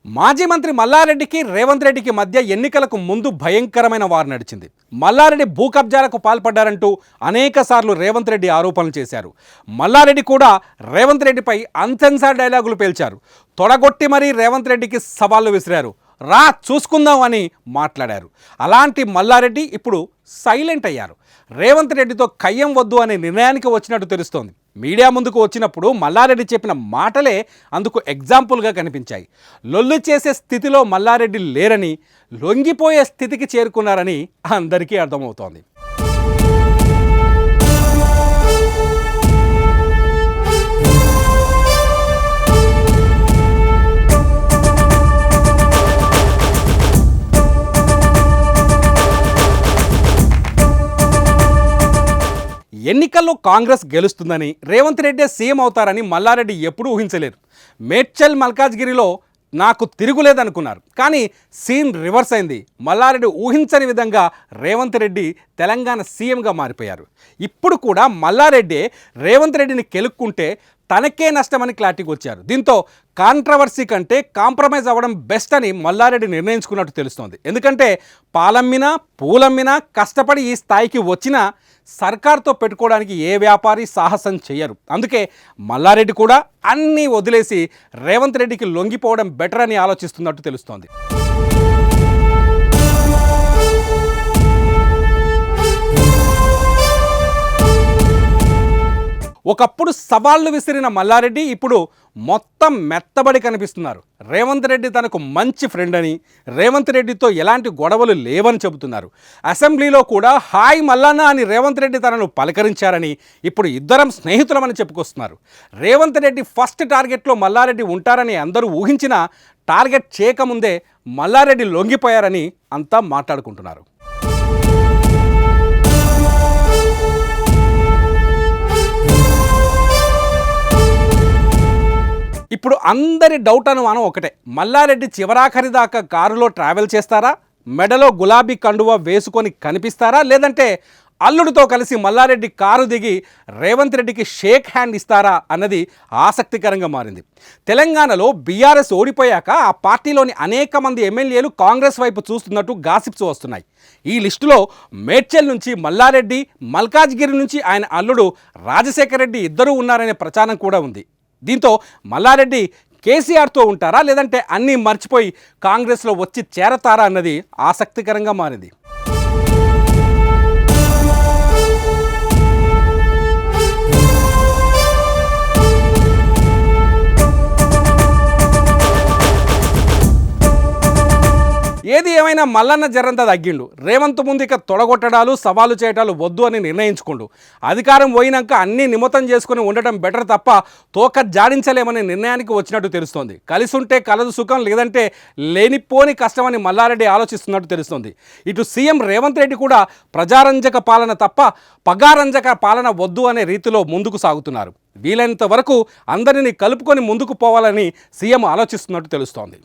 మాజీ మంత్రి మల్లారెడ్డికి రేవంత్ రెడ్డికి మధ్య ఎన్నికలకు ముందు భయంకరమైన వార్ నడిచింది. మల్లారెడ్డి భూ కబ్జాలకు పాల్పడ్డారంటూ అనేకసార్లు రేవంత్ రెడ్డి ఆరోపణలు చేశారు. మల్లారెడ్డి కూడా రేవంత్ రెడ్డిపై అన్సెన్సార్ డైలాగులు పేల్చారు. తొడగొట్టి మరీ రేవంత్ రెడ్డికి సవాళ్లు విసిరారు. రా చూసుకుందాం అని మాట్లాడారు. అలాంటి మల్లారెడ్డి ఇప్పుడు సైలెంట్ అయ్యారు. రేవంత్ రెడ్డితో కయ్యం వద్దు అనే నిర్ణయానికి వచ్చినట్టు తెలుస్తోంది. మీడియా ముందుకు వచ్చినప్పుడు మల్లారెడ్డి చెప్పిన మాటలే అందుకు ఎగ్జాంపుల్గా కనిపించాయి. లొల్లు చేసే స్థితిలో మల్లారెడ్డి లేరని, లొంగిపోయే స్థితికి చేరుకున్నారని అందరికీ అర్థమవుతోంది. ఎన్నికల్లో కాంగ్రెస్ గెలుస్తుందని, రేవంత్ రెడ్డి సీఎం అవుతారని మల్లారెడ్డి ఎప్పుడూ ఊహించలేరు. మేడ్చల్ మల్కాజ్గిరిలో నాకు తిరుగులేదనుకున్నారు. కానీ సీన్ రివర్స్ అయింది. మల్లారెడ్డి ఊహించని విధంగా రేవంత్ రెడ్డి తెలంగాణ సీఎంగా మారిపోయారు. ఇప్పుడు కూడా మల్లారెడ్డి రేవంత్ రెడ్డిని కెలుక్కుంటే తనకే నష్టమని క్లారిటీకి వచ్చారు. దీంతో కాంట్రవర్సీ కంటే కాంప్రమైజ్ అవ్వడం బెస్ట్ అని మల్లారెడ్డి నిర్ణయించుకున్నట్టు తెలుస్తోంది. ఎందుకంటే పాలమ్మినా పూలమ్మినా కష్టపడి ఈ స్థాయికి వచ్చినా సర్కార్తో పెట్టుకోవడానికి ఏ వ్యాపారి సాహసం చేయరు. అందుకే మల్లారెడ్డి కూడా అన్నీ వదిలేసి రేవంత్ రెడ్డికి లొంగిపోవడం బెటర్ అని ఆలోచిస్తున్నట్టు తెలుస్తోంది. ఒకప్పుడు సవాళ్లు విసిరిన మల్లారెడ్డి ఇప్పుడు మొత్తం మెత్తబడి కనిపిస్తున్నారు. రేవంత్ రెడ్డి తనకు మంచి ఫ్రెండ్ అని, రేవంత్ రెడ్డితో ఎలాంటి గొడవలు లేవని చెబుతున్నారు. అసెంబ్లీలో కూడా హాయ్ మల్లన్న అని రేవంత్ రెడ్డి తనను పలకరించారని, ఇప్పుడు ఇద్దరం స్నేహితులమని చెప్పుకొస్తున్నారు. రేవంత్ రెడ్డి ఫస్ట్ టార్గెట్లో మల్లారెడ్డి ఉంటారని అందరూ ఊహించినా టార్గెట్ చేయకముందే మల్లారెడ్డి లొంగిపోయారని అంతా మాట్లాడుకుంటున్నారు. ఇప్పుడు అందరి డౌట్ అనుమానం ఒకటే, మల్లారెడ్డి చివరాఖరి దాకా కారులో ట్రావెల్ చేస్తారా, మెడలో గులాబీ కండువా వేసుకొని కనిపిస్తారా, లేదంటే అల్లుడితో కలిసి మల్లారెడ్డి కారు దిగి రేవంత్ రెడ్డికి షేక్ హ్యాండ్ ఇస్తారా అన్నది ఆసక్తికరంగా మారింది. తెలంగాణలో బీఆర్ఎస్ ఓడిపోయాక ఆ పార్టీలోని అనేక మంది ఎమ్మెల్యేలు కాంగ్రెస్ వైపు చూస్తున్నట్టు గాసిప్స్ వస్తున్నాయి. ఈ లిస్టులో మేడ్చల్ నుంచి మల్లారెడ్డి, మల్కాజ్గిరి నుంచి ఆయన అల్లుడు రాజశేఖర రెడ్డి ఇద్దరూ ఉన్నారనే ప్రచారం కూడా ఉంది. దీంతో మల్లారెడ్డి కేసీఆర్తో ఉంటారా, లేదంటే అన్నీ మర్చిపోయి కాంగ్రెస్లో వచ్చి చేరతారా అన్నది ఆసక్తికరంగా మారింది. ఏది ఏమైనా మల్లన్న జరంతా తగ్గిండు. రేవంత్ ముందు ఇక తొడగొట్టడాలు, సవాలు చేయడాలు వద్దు అని నిర్ణయించుకుండు. అధికారం పోయినాక అన్నీ నిమతం చేసుకుని ఉండటం బెటర్ తప్ప తోక జాడించలేమనే నిర్ణయానికి వచ్చినట్టు తెలుస్తోంది. కలిసి ఉంటే కలదు సుఖం, లేదంటే లేనిపోని కష్టమని మల్లారెడ్డి ఆలోచిస్తున్నట్టు తెలుస్తోంది. ఇటు సీఎం రేవంత్ రెడ్డి కూడా ప్రజారంజక పాలన తప్ప పగారంజక పాలన వద్దు అనే రీతిలో ముందుకు సాగుతున్నారు. వీలైనంత వరకు అందరినీ కలుపుకొని ముందుకు పోవాలని సీఎం ఆలోచిస్తున్నట్టు తెలుస్తోంది.